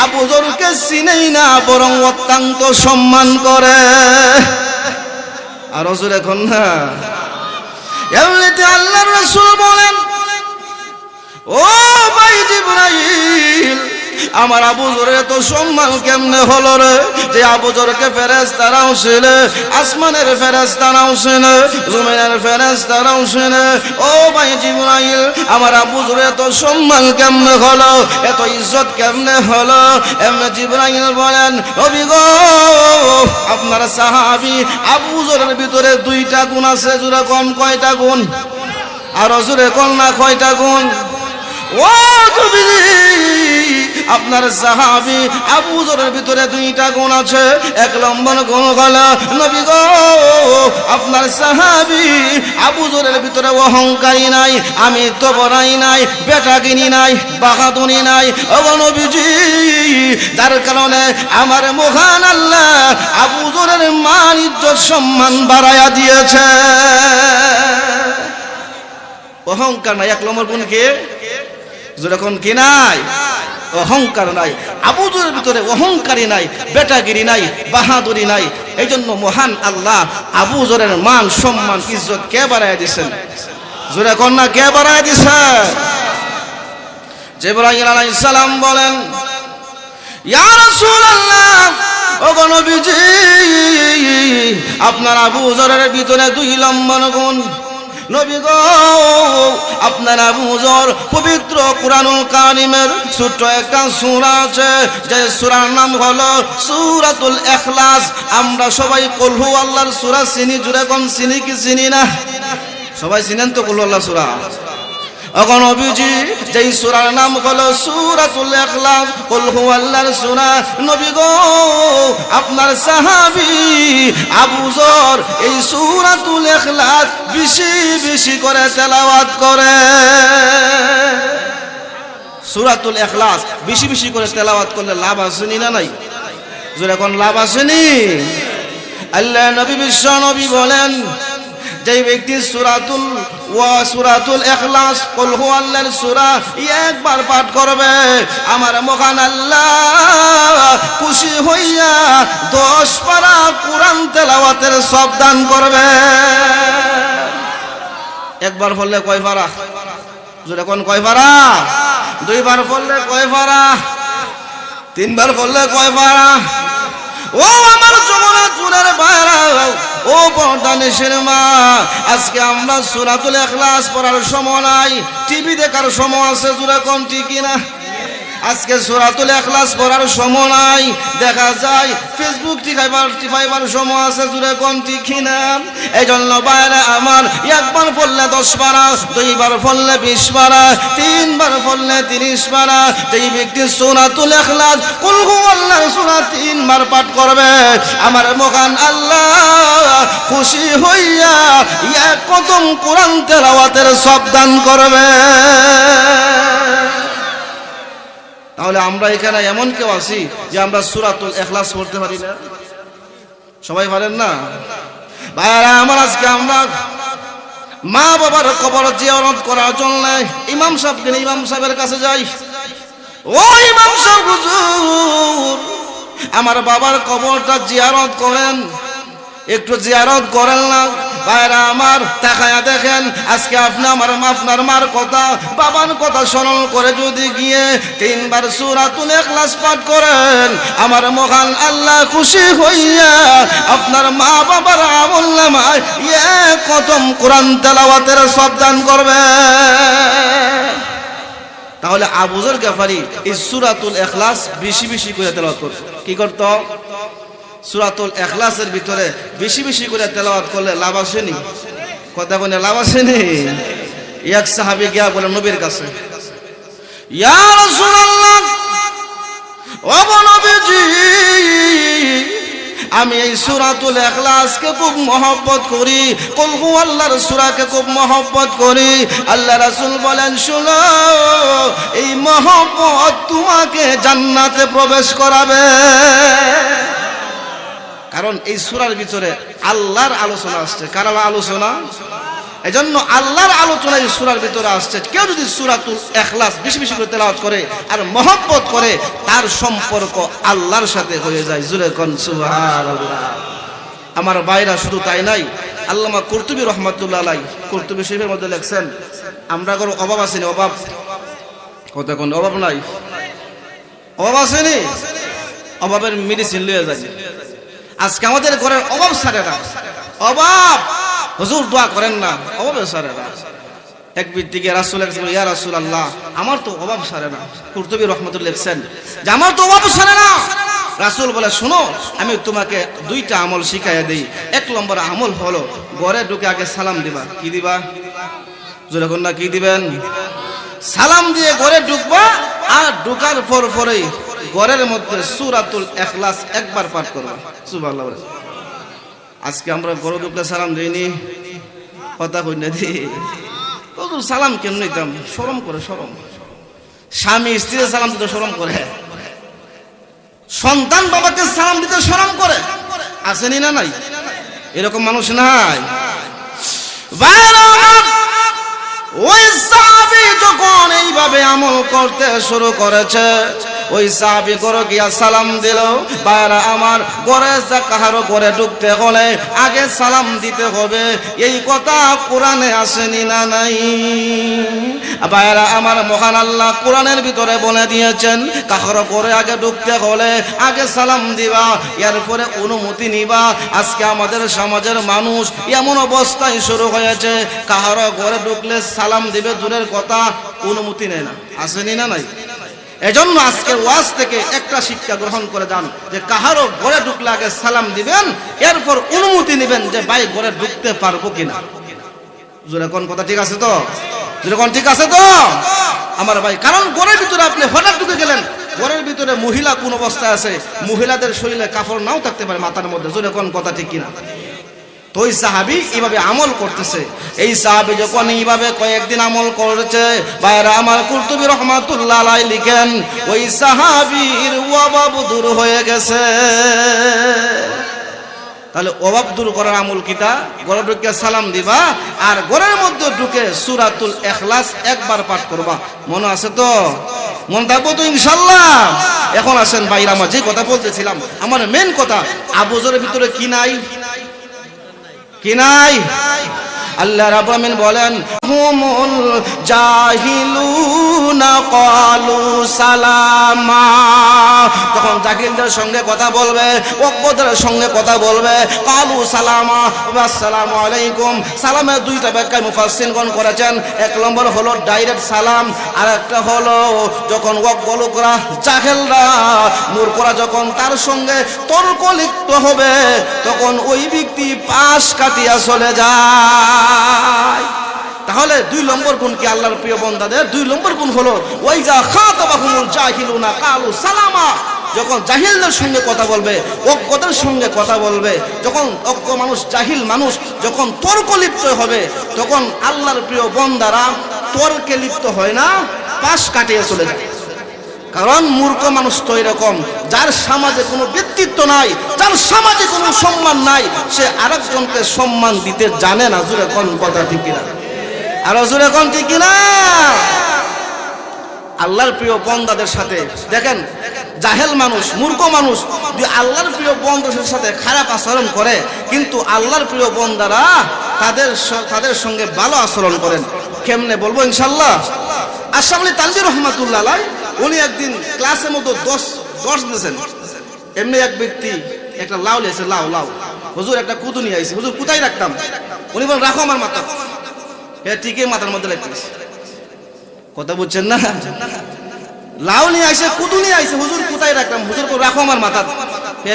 আবু যরকে চিনেই না, বরং অত্যন্ত সম্মান করে। আর হুজুর এখন না এমনিতে আল্লাহর রাসূল বলেন ও ভাই জিবরাইল আমার আবু যরের এত সম্মান কেমনে হলো রে? যে আবু যরকে ফেরেশতারাও চেনে, আসমানের ফেরেশতারাও চেনে, জমিনের ফেরেশতারাও চেনে। ও ভাই জিবরাইল আমার আবু যরের এত সম্মান কেমনে হলো, এত ইজ্জত কেমনে হলো? এমনি জিবরাইল বলেন নবী গো আপনার সাহাবী আবু যরের ভিতরে 2টা গুণ আছে। জোরে কোন কয়টা গুণ? আর জোরে কোন না কয়টা গুণ? ও নবী আপনার সাহাবী আবু যরের ভিতরে 2টা গুণ আছে। 1 নম্বর গুণ হলো নবী গো আপনার সাহাবী আবু যরের ভিতরে অহংকারী নাই, আমি তো বড়াই নাই, বেটাগিনি নাই, বাহাদুরি নাই। ও নবীজি যার কারণে আমার মহান আল্লাহ আবু যরের মান ইজ্জত সম্মান বাড়ায়া দিয়েছে। অহংকার নাই। 1 নম্বর গুণ কি? যেরকম কি নাই? অহংকার নাই। আবু যরের ভিতরে অহংকারী নাই, বেটাগিরি নাই, বাহাদুরি নাই। এই জন্য মহান আল্লাহ আবু যরের মান সম্মান ইজ্জত কে বাড়ায় দিয়েছেন? জোরে কন্যা কে বাড়ায় দিয়েছেন? জিবরাইল আলাইহিস সালাম বলেন, ইয়া রাসূলুল্লাহ, ওগো নবীজি, আপনার আবু যরের ভিতরে 2 নম্বর গুণ। নবী গো, আপনার আবু যর পবিত্র কুরআনুল কারীমের ছোট্ট একটা সূরা আছে, যে সূরার নাম হলো সূরাতুল ইখলাস। আমরা সবাই কুল হু আল্লাহর সূরা চিনি, জুড়ে কোন চিনি কি চিনি না? সবাই চিনেন তো কুল হু আল্লাহ সূরা? ওগো নবীজি, যেই সূরার নাম হলো সূরাতুল ইখলাস, কুল হু আল্লাহর সূরা। নবী গো, আপনার সাহাবী আবু যর এই সূরাতুল ইখলাস বেশি বেশি করে তেলাওয়াত করে। সূরাতুল ইখলাস বেশি বেশি করে তেলাওয়াত করলে লাভ আছে না নাই? জোরে কোন লাভ আসেনি? আল্লাহ নবী বিশ্ব নবী বলেন, যেই ব্যক্তি সূরাতুল ইখলাস কুল হু আল্লাহর সূরা একবার পাঠ করবে, আমার মহান আল্লাহ খুশি হইয়া 10 পারা কুরআন তেলাওয়াতের সব দান করবে। একবার পড়লে কয় পারা? জোরে কোন কয় পারা? 2 বার পড়লে কয় পারা? 3 বার পড়লে কয় পারা? ও আমার যমুনা চুরের বাইরা, ও পর্দানিসের মা, আজকে আমরা সূরাতুল ইখলাস পড়ার সময় নাই, টিভি দেখার সময় আছে। জোরে কোন ঠিক না? আজকে সূরাতুল ইখলাস পড়ার সময় নাই, দেখা যায় ফেসবুক টিপাইবার সময় আছে। জোরে কোন ঠিক না? এই জন্য বাইরে আমার, একবার পড়লে 10 পারা, 2 বার পড়লে 20 পারা, 3 বার পড়লে 30 পারা। যেই ব্যক্তি সূরাতুল ইখলাস কুল হু আল্লাহর সূরা 3 বার পাঠ করবে, আমার মহান আল্লাহ খুশি হইয়া এক কদম কোরআন তেলাওয়াতের সব দান করবে। তাহলে আমরা এখানে এমন কেউ আছি যে আমরা সূরাতুল ইখলাস পড়তে পারি না? সবাই পারেন না? ভাইরা আমার, আজকে আমরা মা বাবার কবর জিয়ারত করার জন্য ইমাম সাহেবের কাছে যাই। ও ইমাম সাহেব হুজুর, আমার বাবার কবরটা জিয়ারত করেন, একটু জিয়ারত করেন না? ভাইরা আমার, তাকায়া দেখেন, আজকে আপনি আপনার মার কথা, বাবার কথা স্মরণ করে যদি গিয়ে 3 বার সূরাতুল ইখলাস পাঠ করেন, আমার মহান আল্লাহ খুশি হইয়া আপনার মা বাবার আমলনামায় এক কদম কোরআন তেলাওয়াতের সব দান করবে। তাহলে আবু যর গফারি এই সূরাতুল ইখলাস বেশি বেশি করে তেলাওয়াত করত। কি করত? সূরাতুল ইখলাসের ভিতরে বেশি বেশি করে তেলাওয়াত করলে লাভ আসেনি? কথা বলে লাভ আসেনি? এক সাহাবী গিয়া বলে নবীর কাছে, ইয়া রাসূলুল্লাহ, ও নবীজি, আমি এই সূরাতুল ইখলাসকে খুব মহব্বত করি, কুল হু আল্লাহর সূরাকে খুব মহব্বত করি। আল্লাহ রাসূল বলেন, শুনো, এই মহব্বত তোমাকে জান্নাতে প্রবেশ করাবে। কারণ এই সূরার ভিতরে আল্লাহর আলোচনা আসছে। কার আলোচনা? এজন্য আল্লাহর আলোচনা এই সূরার ভিতরে আসছে। কেউ যদি সূরাতুল ইখলাস বেশি বেশি করে তেলাওয়াত করে আর মহব্বত করে, তার সম্পর্ক আল্লাহর সাথে হয়ে যায়। জোরে কোন সুবহানাল্লাহ। আমার ভাইরা, শুধু তাই নাই, আল্লামা কুরতুবী রাহমাতুল্লাহ আলাইহি কুরতুবী শরীফের মধ্যে লেখছেন, আমরা কোনো অভাব আসেনি? অভাব কথা কোন অভাব নাই? অভাব আসেনি? অভাবের মেডিসিন লয়ে যায়। আজকে আমাদের ঘরের অভাব সারে না। অভাব, হুজুর দোয়া করেন না, অভাবে সারে না। এক ব্যক্তিকে রাসূল বলেন, ইয়া রাসূলুল্লাহ, আমার তো অভাব সারে না। কুরতুবী রাহমাতুল্লাহ লিখছেন যে আমার তো অভাব সারে না। রাসূল বলে, শোনো, আমি তোমাকে 2টা আমল শিখাইয়া দেই। 1 নম্বর আমল হলো, ঘরে ঢুকে আগে সালাম দিবা। কি দিবা? জোরে কোন না, কি দিবেন? সালাম দিয়ে ঘরে ঢুকবা, আর ঢুকার পরেই ঘরের মধ্যে সূরাতুল ইখলাস একবার পাঠ করবা। সুবহানাল্লাহ। আজকে আমরা ঘরে ঢুকলে সালাম দেইনি, কথা কই না দি। হুজুর সালাম কেন নিতাম? শরম করে, শরম। স্বামী স্ত্রীর সালাম দিতে শরম করে, সন্তান বাবাকে সালাম দিতে শরম করে। আসেনি না নাই? এরকম মানুষ নাই? ওই সাহাবী যখন এইভাবে আমল করতে শুরু করেছে, ওই সাহাবী করে গিয়া সালাম দিল। বাইরা আমার, ঘরে কাহারো ঘরে ঢুকতে হলে আগে সালাম দিতে হবে, এই কথা কোরআনে আসেনি না নাই? বাইরা আমার, মহান আল্লাহ কোরআনের ভিতরে বলে দিয়েছেন কাহারো ঘরে আগে ঢুকতে হলে আগে সালাম দিবা, এরপরে অনুমতি নিবা। আজকে আমাদের সমাজের মানুষ এমন অবস্থায় শুরু হয়েছে, কাহারো ঘরে ঢুকলে সালাম দিবে দূরের কথা, অনুমতি নেয় না। আসেনি না নাই? এজন্য আজকের ওয়াজ থেকে একটা শিক্ষা গ্রহণ করে যান যে কাহারো ঘরে ঢুকলে আগে সালাম দিবেন, এরপর অনুমতি নেবেন যে ভাই ঘরে ঢুকতে পারবো কিনা। জোরে কোন কথা ঠিক আছে তো? জোরে কোন ঠিক আছে তো আমার ভাই? কারণ ঘরের ভিতরে আপনি হঠাৎ ঢুকে গেলেন, ঘরের ভিতরে মহিলা কোন অবস্থায় আছে, মহিলাদের শরীরে কাপড় নাও থাকতে পারে মাথার মধ্যে। জোরে কোন কথা ঠিক কিনা? তো ওই সাহাবী এইভাবে আমল করতেছে। এই সাহাবী যখন এইভাবে কয়েকদিন আমল করেছে, বাইরা আমার, কুরতুবী রহমাতুল্লাহ আলাইহি লিখেন ওই সাহাবীর অভাব দূর হয়ে গেছে। তাহলে অভাব দূর করার আমল কিটা? ঘরে ঢুকে সালাম দিবা, আর ঘরের মধ্যে ঢুকে সূরাতুল ইখলাস একবার পাঠ করবা। মনে আছে তো? মন থাকবো তো ইনশাআল্লাহ? এখন আসেন ভাইরা আমার, যে কথা বলতেছিলাম, আমার মেন কথা, আবু যরের ভিতরে কি নাই? কি নাই? আল্লাহ রাব্বুল আলামিন বলেন হুমুল জাহিলুনা ক্বালু সালামা। যখন জাহিলদের সঙ্গে কথা বলবে, অজ্ঞদের সঙ্গে কথা বলবে, ক্বালু সালামা ওয়া আসসালামু আলাইকুম। সালামের দুইটা ব্যাখ্যা মুফাসসিরগণ করেছেন। এক নম্বর হলো ডাইরেক্ট সালাম, আর একটা হলো যখন অজ্ঞ লোকরা, জাহেলরা, মূর্খরা যখন তার সঙ্গে তর্ক লিপ্ত হবে, তখন ওই ব্যক্তি পাশ কাটিয়া চলে যায়। তাহলে দুই নম্বর গুণ কি আল্লাহর প্রিয় বান্দাদের? দুই নম্বর গুণ হলো ওয়াইজা খাতাবাহুমুল জাহিলুনা ক্বালু সালামা। যখন জাহিলদের সঙ্গে কথা বলবে, অজ্ঞদের সঙ্গে কথা বলবে, যখন অজ্ঞ মানুষ, জাহিল মানুষ যখন তর্ক লিপ্ত হবে, তখন আল্লাহর প্রিয় বান্দারা তর্কে লিপ্ত হয় না, পাশ কাটিয়ে চলে যায়। কারণ মূর্খ মানুষ তো এরকম, যার সমাজে কোনো ব্যক্তিত্ব নাই, যার সমাজে কোনো সম্মান নাই, সে আরেকজনকে সম্মান দিতে জানে না। জোরে কোন কথা ঠিক কিনা? আরো জোরে কোন ঠিক কিনা? আল্লাহর প্রিয় বান্দাদের সাথে দেখেন, জাহেল মানুষ, মূর্খ মানুষ যদি আল্লাহর প্রিয় বান্দাদের সাথে খারাপ আচরণ করে, কিন্তু আল্লাহর প্রিয় বান্দারা তাদের সঙ্গে ভালো আচরণ করেন। কেমনে বলবো ইনশাআল্লাহ? আশরাফ আলী তানভীর রহমাতুল্লাহ আলাইহি, উনি একদিন ক্লাসের মধ্যে দশ দিয়েছেন। এমনি এক ব্যক্তি একটা লাউ লিয়েছে, লাউ, হুজুর একটা কুদু নিয়ে আইছে, হুজুর কোথায় রাখতাম? উনি বলেন রাখো আমার মাথা। ঠিকই মাথার মধ্যে রাখতেছে। কথা বুঝছেন না? লাউ নিয়ে আইছে, কুদু নিয়ে আইছে, হুজুর কোথায় রাখতাম? হুজুর রাখো আমার মাথা।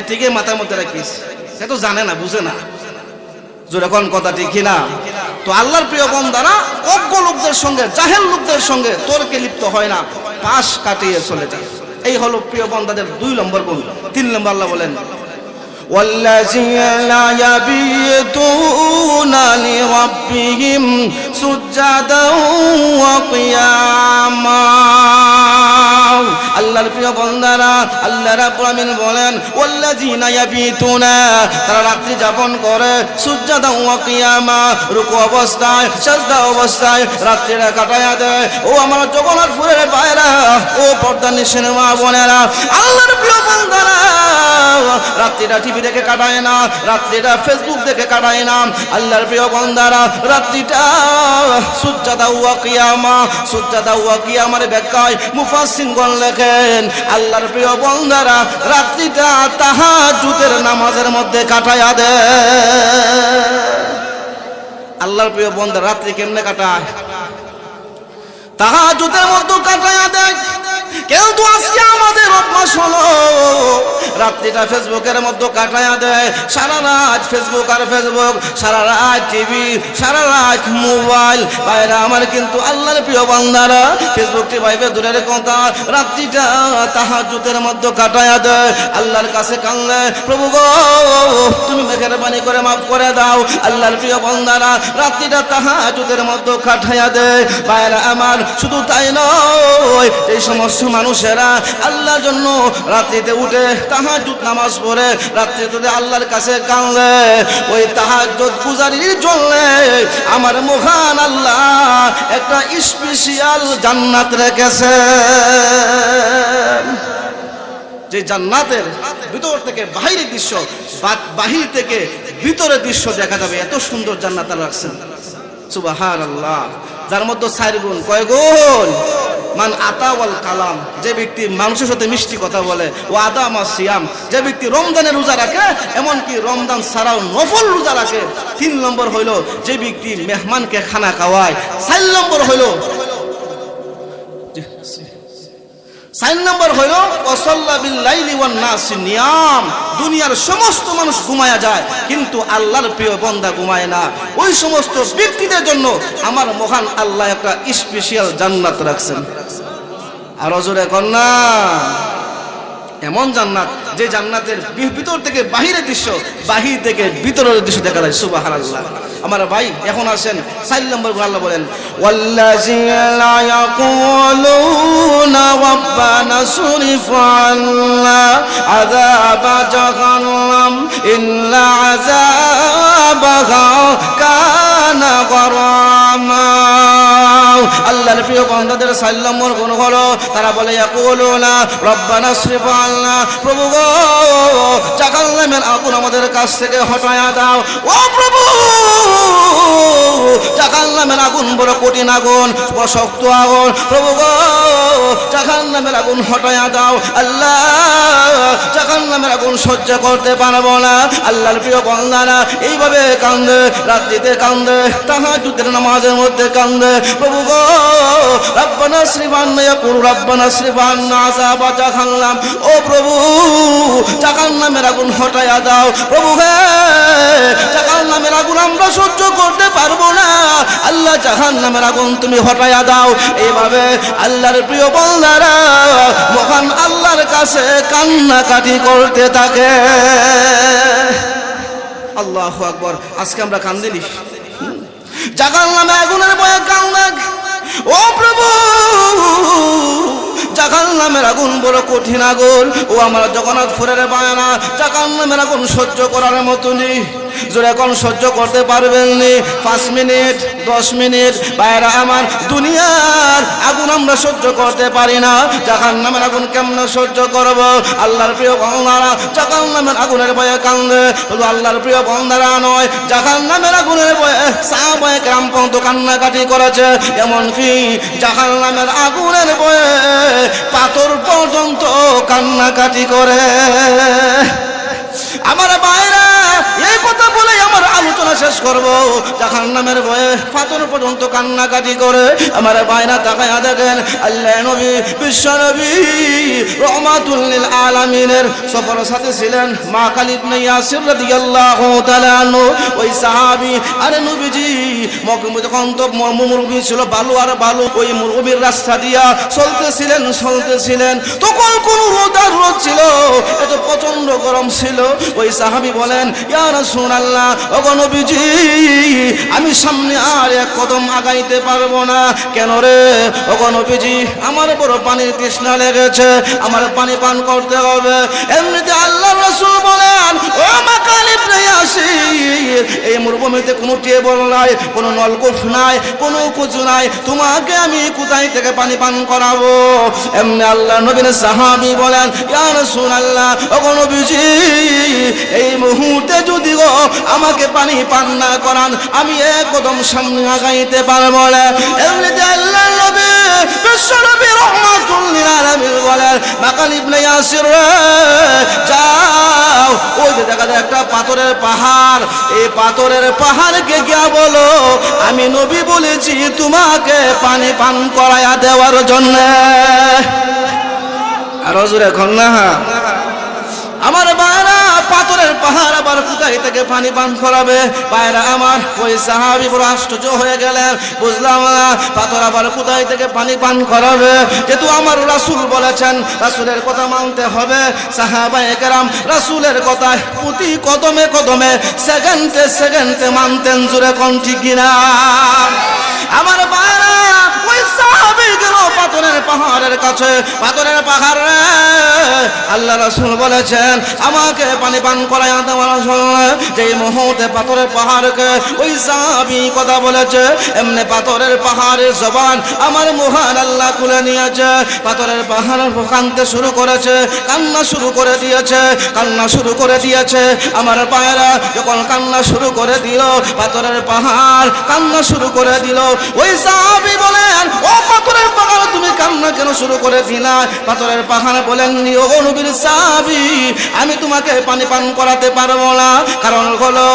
ঠিকই মাথার মধ্যে রাখিস। সে তো জানে না, বুঝে না। জোরে কোন কথা ঠিক কিনা? তো আল্লাহর প্রিয় বান্দারা অজ্ঞ লোকদের সঙ্গে, জাহেল লোকদের সঙ্গে তর্কে লিপ্ত হয় না, পাশ কাটিয়ে চলে যায়। এই হলো প্রিয় বান্দাদের দুই নম্বর গুণ। তিন নম্বর আল্লাহ বলেন ওয়াল্লাযীনা ইয়াবিতুনা লিরাব্বিহিম সুজদাও ওয়া কিয়ামা। আল্লাহর প্রিয় বান্দারা, আল্লাহ রাব্বুল আমিন বলেন ওয়াল্লাযীনা ইয়াবিতুনা, তারা রাত্রি যাপন করে, সুজদাও ওয়া কিয়ামা, রুকু অবস্থায়, সিজদা অবস্থায় রাত্রিটা কাটায়া দেয়। ও আমার জগন্নাথপুরের ভাইরা, ও পর্দানিশীল মা বোনেরা, আল্লাহর প্রিয় বান্দারা রাত্রিটা টিভি দেখে কাটায় না, রাত্রিটা ফেসবুক দেখে কাটায় না। আল্লাহর প্রিয় বান্দারা রাত্রিটা সুজদা ওয়া কিয়ামা, সুজদা ওয়া কিয়ামার ব্যাখ্যায় মুফাসসিরগণ লেখেন আল্লাহর প্রিয় বান্দারা রাত্রিটা তাহাজ্জুদের নামাজের মধ্যে কাটায়া দেয়। আল্লাহর প্রিয় বান্দা রাত্রি কেমনে কাটায়? তাহাজ্জুদের মধ্যে কাটায়া দেয়। কিন্তু আজকে আমাদের অভ্যাস হলো রাত্রিটা ফেসবুকের মধ্যে কাটায়া দেয়। সারা রাত ফেসবুক আর ফেসবুক, সারা রাত টিভি, সারা রাত মোবাইল। ভাইরা আমার, কিন্তু আল্লাহর প্রিয় বান্দারা ফেসবুক টিভাইবে দূরের কথা, রাত্রিটা তাহাজ্জুদের মধ্যে কাটায়া দেয়। আল্লাহর কাছে কান্দে, প্রভু গো তুমি মেহেরবানি করে মাফ করে দাও। আল্লাহর প্রিয় বান্দারা রাত্রিটা তাহাজ্জুদের মধ্যে কাটায়া দেয়। ভাইরা আমার, শুধু তাই নয়, এই সমস্ত মানুষেরা আল্লাহর জন্য রাত্রিতে উঠে তাহাজ্জুদ নামাজ পড়ে রাত্রে যদি আল্লাহর কাছে কাঁদে, ওই তাহাজ্জুদ গুজারির জন্য আমার মহান আল্লাহ একটা স্পেশাল জান্নাত রেখেছে। যে জান্নাতের ভিতর থেকে বাহিরের দৃশ্য, বাহির থেকে ভিতরের দৃশ্য দেখা যাবে, এত সুন্দর জান্নাত আল্লাহ রাখছেন। সুবহানাল্লাহ। যার মধ্যে 4 গুণ, কয় গুণ? মান আতা ওয়াল কালাম, যে ব্যক্তি মানুষের সাথে মিষ্টি কথা বলে, ও আদামা সিয়াম, যে ব্যক্তি রমজানের রোজা রাখে, এমনকি রমজান ছাড়াও নফল রোজা রাখে। 3 নম্বর হইল যে ব্যক্তি মেহমানকে খানা খাওয়ায়। 4 নম্বর হইল ওয়াসাল্লা বিল লাইলি ওয়ান নাস নিয়াম, দুনিয়ার সমস্ত মানুষ ঘুমায়া যায় কিন্তু আল্লাহর প্রিয় বান্দা ঘুমায় না। ওই সমস্ত ব্যক্তিদের জন্য আমার মহান আল্লাহ একটা স্পেশাল জান্নাত রাখছেন। আর জোরে কন্যা, এমন জান্নাত যে জান্নাতের ভিতর থেকে বাহিরের দৃশ্য, বাহির থেকে ভিতরের দৃশ্য দেখা যায়। সুবহানাল্লাহ। আমার ভাই এখন আসেন 4 নম্বর আল্লাহ বলেন, ওয়াল্লাযীনা ইয়াকুলুনা রাব্বানা সরিফ আন্না আযাবা জাহান্নাম ইন্না আযাবাহা কানা গরামা। আল্লাহর প্রিয় বান্দাদের 4 নম্বর গুণ হলো তারা বলে ইয়াকুলুনা রাব্বানা সরিফ আন্না, প্রভু গো জাহান্নামের আগুন আমাদের কাছ থেকে হটায়া দাও। ও প্রভু, জাহান্নামের আগুন বড় কঠিন আগুন, বড় শক্ত আগুন, প্রভু গো জাহান্নামের আগুন হটায়া দাও। আল্লাহ জাহান্নামের আগুন সহ্য করতে পারবো না। আল্লাহর প্রিয় বান্দারা এইভাবে কান্দে, রাত্রিতে কান্দে, তাহাজ্জুদের নামাজের মধ্যে কান্দে, প্রভু গো রব্বানা সরিফ আন্না, ইয়াকুল রব্বানা সরিফ আন্না আযাবা জাহান্নাম, ও প্রভু জাহান্নামের আগুন হটায়া দাও। প্রভু হে জাহান্নামের আগুন আমরা সহ্য করতে পারবো না, আল্লাহ জাহান্নামের আগুন তুমি হটায়া দাও। এইভাবে আল্লাহর প্রিয় বান্দারা মহান আল্লাহর কাছে কান্নাকাটি করতে থাকে। আল্লাহু আকবার। আজকে আমরা কান্দিনি, জাহান্নামের আগুনের ভয়ে কান্না। ও প্রভু জাহান্নামের আগুন বড় কঠিন আগুন, ও আমার জগন্নাথপুরের বায়না, জাহান্নামের আগুন সহ্য করার মতো নেই। জোরে কোন সহ্য করতে পারবেন নি? 5 মিনিট 10 মিনিট বাইরা আমার, দুনিয়ার আগুন আমরা সহ্য করতে পারি না, জাহান্নামের আগুন কেমনে সহ্য করব? আল্লাহর প্রিয় বান্দারা জাহান্নামের আগুনের ভয়ে কান্দে। শুধু আল্লাহর প্রিয় বান্দারা নয়, জাহান্নামের আগুনের ভয়ে সাহাবায়ে কেরাম পর্যন্ত কান্নাকাটি করেছে। এমনকি জাহান্নামের আগুনের ভয়ে পাথর পর্যন্ত কান্নাকাটি করে। আমার বাইরা এই কথা বলে আমার আলোচনা শেষ করব। জাহান্নামের ভয়ে পাথর পর্যন্ত কান্নাকাটি করে। আমার বাইরা তাকায়া দেখেন, আল্লাহ নবী বিশ্ব নবী রহমাতুল লিল আলামিনের সফর সাথে ছিলেন মা খালিদ ইবনে ইয়াসির রাদিয়াল্লাহু তাআলা আনহু। ওই সাহাবী, আরে নবীজি মক্কা যখন তো মরুভূমি ছিল, বালু আর বালু, ওই মরুভূমির রাস্তা দিয়া চলতেছিলেন তখন কোন রোদ ছিল, এত প্রচন্ড গরম ছিল। ওই সাহাবী বলেন, ইয়া রাসূলুল্লাহ, ওগো নবীজি আমি সামনে আর এক কদম আগাইতে পারবো না। কেন রে? ওগো নবীজি আমার বড় পানির তৃষ্ণা লেগেছে, আমার পানি পান করতে হবে। এমনিতে আল্লাহর রাসূল বলেন, ও মা খালিদ ইবনে ইয়াসির, এই মরুভূমিতে কোনো টিউবওয়েল নাই, কোনো নলকূপ নাই, কোনো কিছু নাই, তোমাকে আমি কোথায় থেকে পানি পান করাবো? এমনি আল্লাহ নবীর সাহাবী বলেন, ইয়া রাসূলুল্লাহ, ওগো নবীজি এই মুহূর্তে যদি গো আমাকে পানি পান না করান, আমি এক কদম সামনে আগাইতে পারবো না। এমনিতে আল্লাহর নবী বিশ্ব নবী রহমাতুল লিল আলামিন বলেন, মা খালিদ ইবনে ইয়াসির যাও, ওই যে দেখা যায় একটা পাথরের পাহাড়, এই পাথরের পাহাড়কে গিয়া বলো আমি নবী বলেছি তোমাকে পানি পান করায়া দেওয়ার জন্য। আর হুজুরে কন্যা আমার বাইরা পাথরের পাহাড় আবার কোথায় থেকে পানি পান করাবে? বাইরা আমার, ওই সাহাবী বড় আশ্চর্য হয়ে গেলেন, বুঝলাম না পাথর আবার কোথায় থেকে পানি পান করাবে। যেহেতু আমার রাসূল বলেছেন, রাসূলের কথা মানতে হবে। সাহাবায়ে কেরাম রাসূলের কথা প্রতি কদমে কদমে, সেকেন্ডে সেকেন্ডে মানতেন। জোরে কোন ঠিক কিনা? আমার বাইরা ওই সাহাবী গেল পাথরের পাহাড়ের কাছে। পাথরের পাহাড় রে, আল্লাহ রাসূল বলেছেন আমাকে পানি পান করাইয়া দেওয়ার জন্য। যেই মুহূর্তে পাথরের পাহাড়কে ওই সাহাবী কথা বলেছে, এমনি পাথরের পাহাড়ের জবান আমার মহান আল্লাহ খুলে নিয়েছে। পাথরের পাহাড় কাঁদতে শুরু করেছে, কান্না শুরু করে দিয়েছে, কান্না শুরু করে দিয়েছে। আমার পায়রা যখন কান্না শুরু করে দিল, পাথরের পাহাড় কান্না শুরু করে দিল। ওই সাহাবী বলেন, ও পাথরের পাহাড় তুমি কান্না কেন শুরু করে দিলা? পাথরের পাহাড় বলেন, ও নবীর সাহাবী আমি তোমাকে পানি পান করাতে পারবো না, কারণ হলো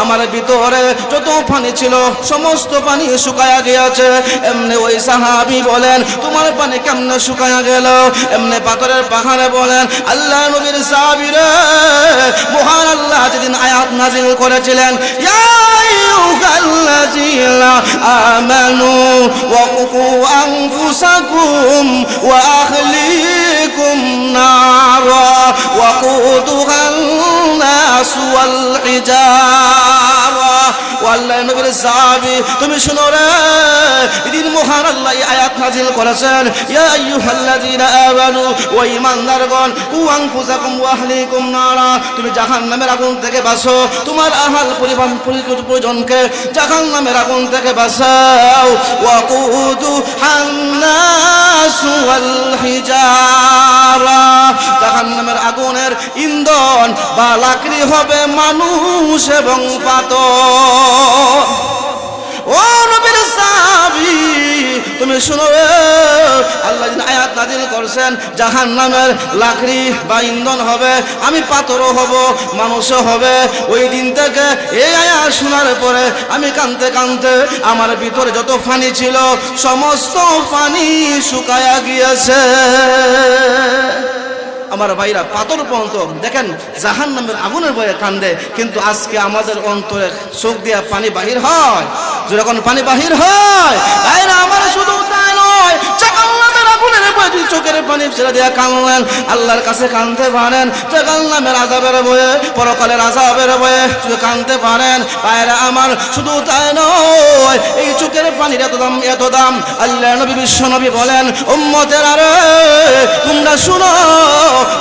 আমার ভিতরে যত পানি ছিল সমস্ত পানি শুকায়া গিয়েছে। এমনি ওই সাহাবী বলেন, তোমার পানি কেমনে শুকায়া গেল? এমনি পাথরের পাহাড়ে বলেন, আল্লাহ নবীর সাহাবী রে, মহান আল্লাহ যেদিন আয়াত নাযিল করেছিলেন, ইয়া আইয়ুহাল্লাযীনা আমানু ওয়াকু আনফুসাকুম ওয়া আহলিকুম নারা ওয়াকুদুহান নাস ওয়াল হিজারা। আল্লাহ নবীর সাহাবী তুমি শুনো রে, এদিন মহান আল্লাহ এই আয়াত নাযিল করেছেন, ইয়া আইয়ুহাল্লাযীনা আমানু, ও ঈমানদারগণ, কু আনফুসাকুম ওয়া আহলিকুম নারা, তুমি জাহান্নামের আগুন থেকে বাঁচো, তোমার আহল পরিবার পরিজনকে জাহান্নামের আগুন থেকে বাঁচাও। ওয়াকুদুহান নাস ওয়াল হিজারা, জাহান্নামের আগুনের ইন্ধন বা লাকড়ি হবে মানুষ এবং পাথর। ও নবীর সাহাবী তুমি শুনো, আল্লাহ আয়াত নাযিল করেছেন জাহান্নামের লাকড়ি বা ইন্ধন হবে, আমি পাথরও হব, মানুষও হবে। ওই দিন থেকে এই আয়াত শোনার পরে আমি কাঁদতে কাঁদতে আমার ভিতরে যত পানি ছিল সমস্ত পানি শুকায়া গিয়েছে। আমার ভাইরা পাথর পর্যন্ত দেখেন জাহান্নামের আগুনের ভয়ে কান্দে, কিন্তু আজকে আমাদের অন্তরে চোখ দিয়া পানি বাহির হয়। যখন পানি বাহির হয় ভাইরা আমার, শুধু তাই নয়, জাহান্নামের আগুনের ভয়ে চোখের পানি ছেড়ে দিয়া কাঁদলেন, আল্লাহর কাছে কাঁদতে পারেন। জাহান্নামের আযাবের ভয়ে, পরকালের আযাবের ভয়ে কাঁদতে পারেন। ভাইরা আমার, শুধু তাই নয়, এই চোখের পানির এত দাম, এত দাম। আল্লাহ নবী বিশ্ব নবী বলেন, উম্মতেরা রে তোমরা শুনো,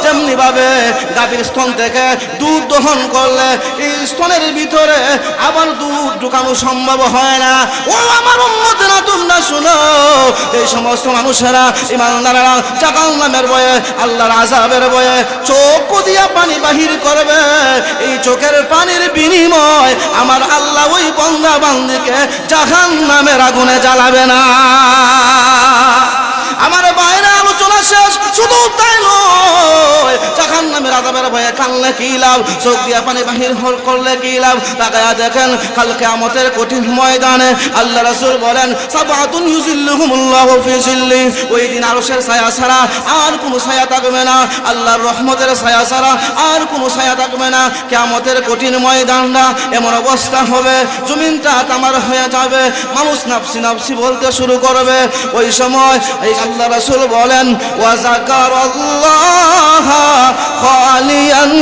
যেমনি ভাবে গাভীর স্তন থেকে দুধ দহন করলে এই স্তনের ভিতরে আবার দুধ ঢুকানো সম্ভব হয় না, ও আমার উম্মতেরা তোমরা শুনো, এই সমস্ত মানুষেরা ঈমানদাররা জাহান্নামের ভয়ে, আল্লাহর আযাবের ভয়ে চোখ দিয়া পানি বাহির করবে। এই চোখের পানির বিনিময় আমার আল্লাহ ওই বান্দা বান্দিকে জাহান্নামের আগুনে জ্বালাবে না। আমার বাইরে আলোচনা শেষ, শুধু তাই নয়, জাহান্নামের আযাবের ভয়ে কানলে কি লাভ, চোখ দিয়া পানি বাহির করলে কি লাভ? তাকায়া দেখেন কাল কিয়ামতের কঠিন ময়দানে আল্লাহ রাসূল বলেন, সাবাতুন ইউজিল্লুহুমুল্লাহু ফি জিল্লি, ওই দিন আরশের ছায়া ছাড়া আর কোনো ছায়া থাকবে না, আল্লাহর রহমতের ছায়া ছাড়া আর কোনো ছায়া থাকবে না। কিয়ামতের কঠিন ময়দানটা এমন অবস্থা হবে, জমিনটা তামার হয়ে যাবে, মানুষ নাফসি নাফসি বলতে শুরু করবে। ওই সময় এই আল্লাহ রাসূল বলেন, ওয়া যাকারাল্লাহ খালিয়ান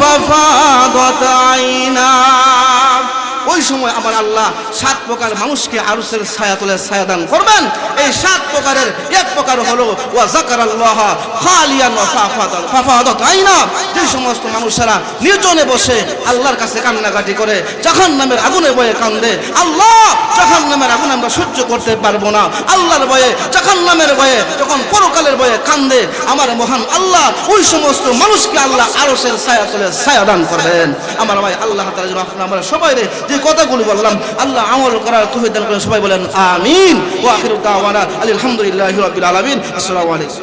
ফাফাদাত আইনা, ওই সময় আমার আল্লাহ 7 প্রকার মানুষকে আরশের ছায়াতলে ছায়া দান করবেন। এই 7 প্রকারের এক প্রকার হলো ওয়া যাকারাল্লাহ খালিয়ান ওয়া ফাফাদাত আইনা, যে সমস্ত মানুষেরা নির্জনে বসে আল্লাহর কাছে কান্নাকাটি করে, জাহান্নামের আগুনে ভয়ে কান্দে, আল্লাহ জাহান্নামের আগুন আমরা সহ্য করতে পারবো না, আল্লাহর ভয়ে, জাহান্নামের ভয়ে, যখন পরকালের ভয়ে কান্দে, আমার মহান আল্লাহ ওই সমস্ত মানুষকে আল্লাহ আরশের ছায়াতলে ছায়া দান করবেন। আমার ভাই, আল্লাহ তাআলা যেন আমরা সবাই যে কথাগুলো বললাম আল্লাহ আমল করার তৌফিক দান করেন। সবাই বলেন আমিন। ওয়া আখিরু দাওয়ানা আলহামদুলিল্লাহি রাব্বিল আলামিন। আসসালামু আলাইকুম।